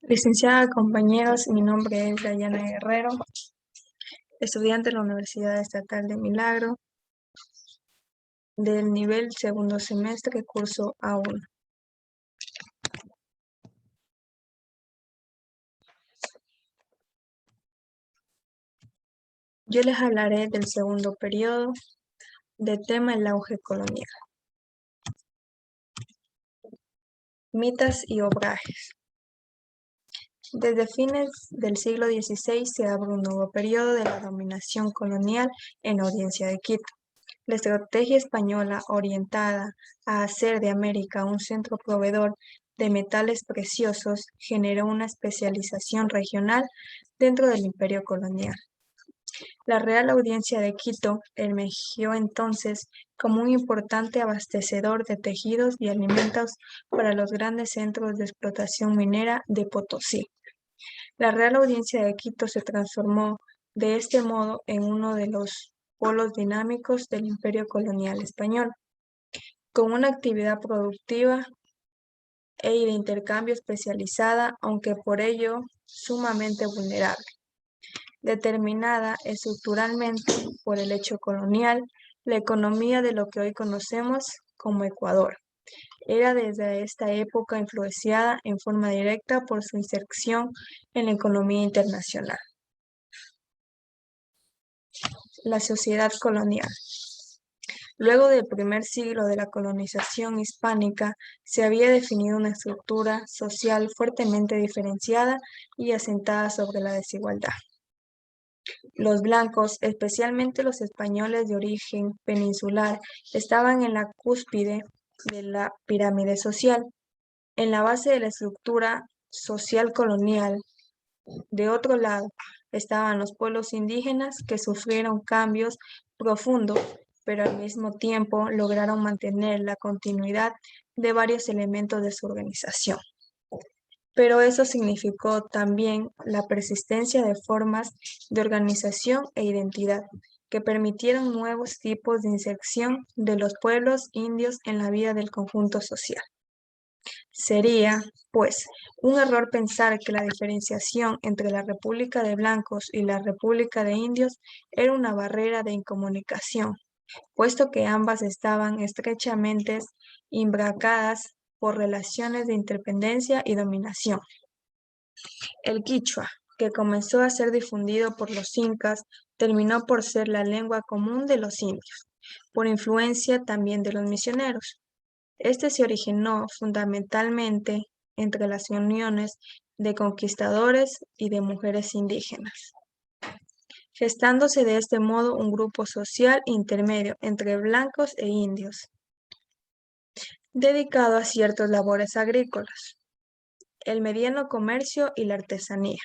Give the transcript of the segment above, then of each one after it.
Licenciada, compañeros, mi nombre es Dayana Guerrero, estudiante de la Universidad Estatal de Milagro, del nivel segundo semestre, curso A1. Yo les hablaré del segundo periodo, de tema el auge colonial. Mitas y obrajes. Desde fines del siglo XVI se abre un nuevo periodo de la dominación colonial en la audiencia de Quito. La estrategia española orientada a hacer de América un centro proveedor de metales preciosos generó una especialización regional dentro del imperio colonial. La Real Audiencia de Quito emergió entonces como un importante abastecedor de tejidos y alimentos para los grandes centros de explotación minera de Potosí. La Real Audiencia de Quito se transformó de este modo en uno de los polos dinámicos del imperio colonial español, con una actividad productiva e de intercambio especializada, aunque por ello sumamente vulnerable, determinada estructuralmente por el hecho colonial. La economía de lo que hoy conocemos como Ecuador era desde esta época influenciada en forma directa por su inserción en la economía internacional. La sociedad colonial. Luego del primer siglo de la colonización hispánica, se había definido una estructura social fuertemente diferenciada y asentada sobre la desigualdad. Los blancos, especialmente los españoles de origen peninsular, estaban en la cúspide de la pirámide social, en la base de la estructura social colonial. De otro lado, estaban los pueblos indígenas que sufrieron cambios profundos, pero al mismo tiempo lograron mantener la continuidad de varios elementos de su organización. Pero eso significó también la persistencia de formas de organización e identidad que permitieron nuevos tipos de inserción de los pueblos indios en la vida del conjunto social. Sería, pues, un error pensar que la diferenciación entre la República de Blancos y la República de Indios era una barrera de incomunicación, puesto que ambas estaban estrechamente imbricadas por relaciones de interdependencia y dominación. El quichua, que comenzó a ser difundido por los incas, terminó por ser la lengua común de los indios, por influencia también de los misioneros. Este se originó fundamentalmente entre las uniones de conquistadores y de mujeres indígenas, gestándose de este modo un grupo social intermedio entre blancos e indios, dedicado a ciertas labores agrícolas, el mediano comercio y la artesanía.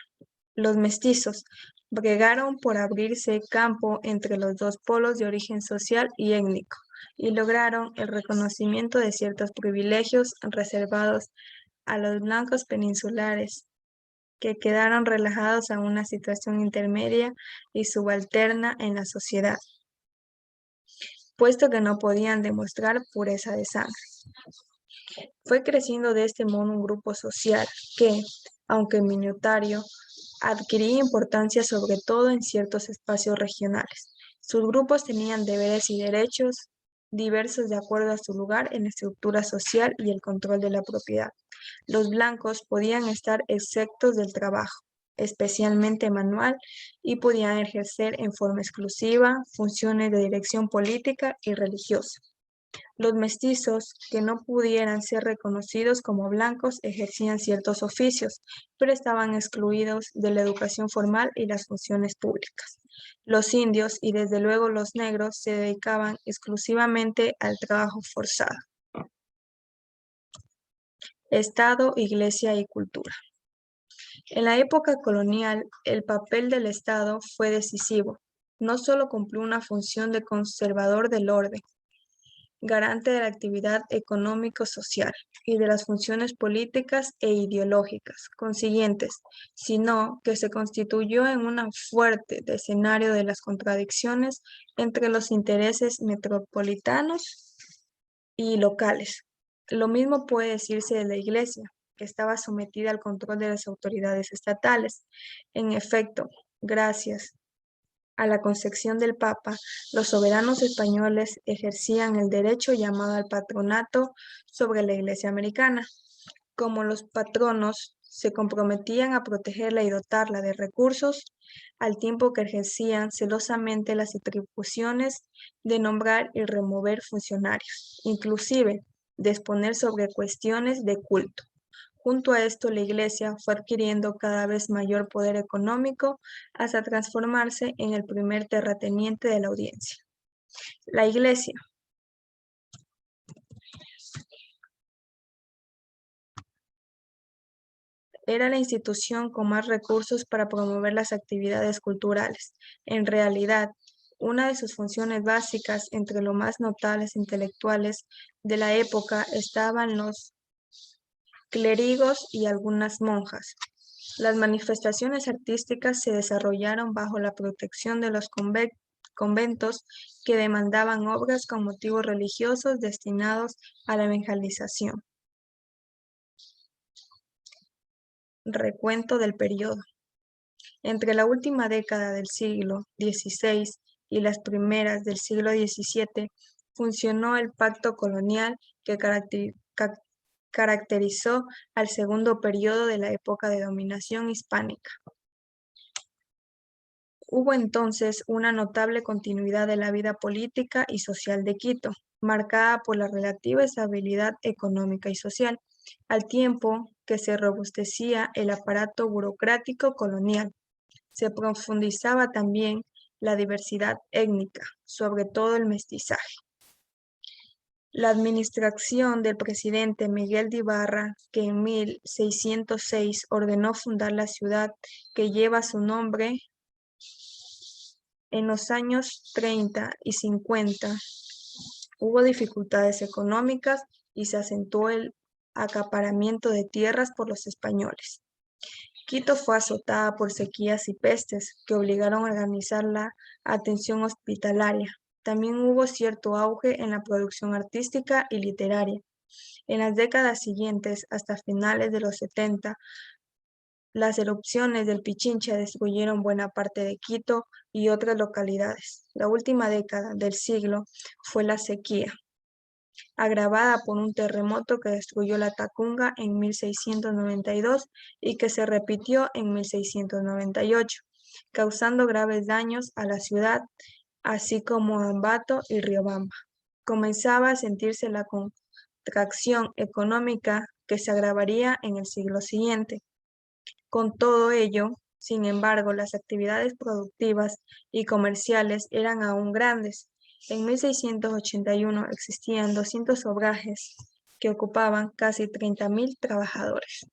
Los mestizos bregaron por abrirse campo entre los dos polos de origen social y étnico, y lograron el reconocimiento de ciertos privilegios reservados a los blancos peninsulares, que quedaron relajados a una situación intermedia y subalterna en la sociedad, puesto que no podían demostrar pureza de sangre. Fue creciendo de este modo un grupo social que, aunque minoritario, adquiría importancia sobre todo en ciertos espacios regionales. Sus grupos tenían deberes y derechos diversos de acuerdo a su lugar en la estructura social y el control de la propiedad. Los blancos podían estar exentos del trabajo, especialmente manual, y podían ejercer en forma exclusiva funciones de dirección política y religiosa. Los mestizos, que no pudieran ser reconocidos como blancos, ejercían ciertos oficios, pero estaban excluidos de la educación formal y las funciones públicas. Los indios, y desde luego los negros, se dedicaban exclusivamente al trabajo forzado. Estado, Iglesia y cultura. En la época colonial, el papel del Estado fue decisivo. No solo cumplió una función de conservador del orden, garante de la actividad económico-social y de las funciones políticas e ideológicas consiguientes, sino que se constituyó en un fuerte escenario de las contradicciones entre los intereses metropolitanos y locales. Lo mismo puede decirse de la Iglesia. estaba sometida al control de las autoridades estatales. En efecto, gracias a la concepción del Papa, los soberanos españoles ejercían el derecho llamado al patronato sobre la Iglesia americana. Como los patronos se comprometían a protegerla y dotarla de recursos, al tiempo que ejercían celosamente las atribuciones de nombrar y remover funcionarios, inclusive de exponer sobre cuestiones de culto. Junto a esto, la Iglesia fue adquiriendo cada vez mayor poder económico hasta transformarse en el primer terrateniente de la audiencia. La Iglesia era la institución con más recursos para promover las actividades culturales. En realidad, una de sus funciones básicas, entre los más notables intelectuales de la época, estaban los clérigos y algunas monjas. Las manifestaciones artísticas se desarrollaron bajo la protección de los conventos que demandaban obras con motivos religiosos destinados a la evangelización. Recuento del periodo. Entre la última década del siglo XVI y las primeras del siglo XVII, funcionó el pacto colonial que caracterizó al segundo periodo de la época de dominación hispánica. Hubo entonces una notable continuidad de la vida política y social de Quito, marcada por la relativa estabilidad económica y social, al tiempo que se robustecía el aparato burocrático colonial. Se profundizaba también la diversidad étnica, sobre todo el mestizaje. La administración del presidente Miguel de Ibarra, que en 1606 ordenó fundar la ciudad que lleva su nombre, en los años 30 y 50 hubo dificultades económicas y se acentuó el acaparamiento de tierras por los españoles. Quito fue azotada por sequías y pestes que obligaron a organizar la atención hospitalaria. También hubo cierto auge en la producción artística y literaria. En las décadas siguientes, hasta finales de los 70, las erupciones del Pichincha destruyeron buena parte de Quito y otras localidades. La última década del siglo fue la sequía, agravada por un terremoto que destruyó la Tacunga en 1692 y que se repitió en 1698, causando graves daños a la ciudad, así como a Ambato y Riobamba. Comenzaba a sentirse la contracción económica que se agravaría en el siglo siguiente. Con todo ello, sin embargo, las actividades productivas y comerciales eran aún grandes. En 1681 existían 200 obrajes que ocupaban casi 30.000 trabajadores.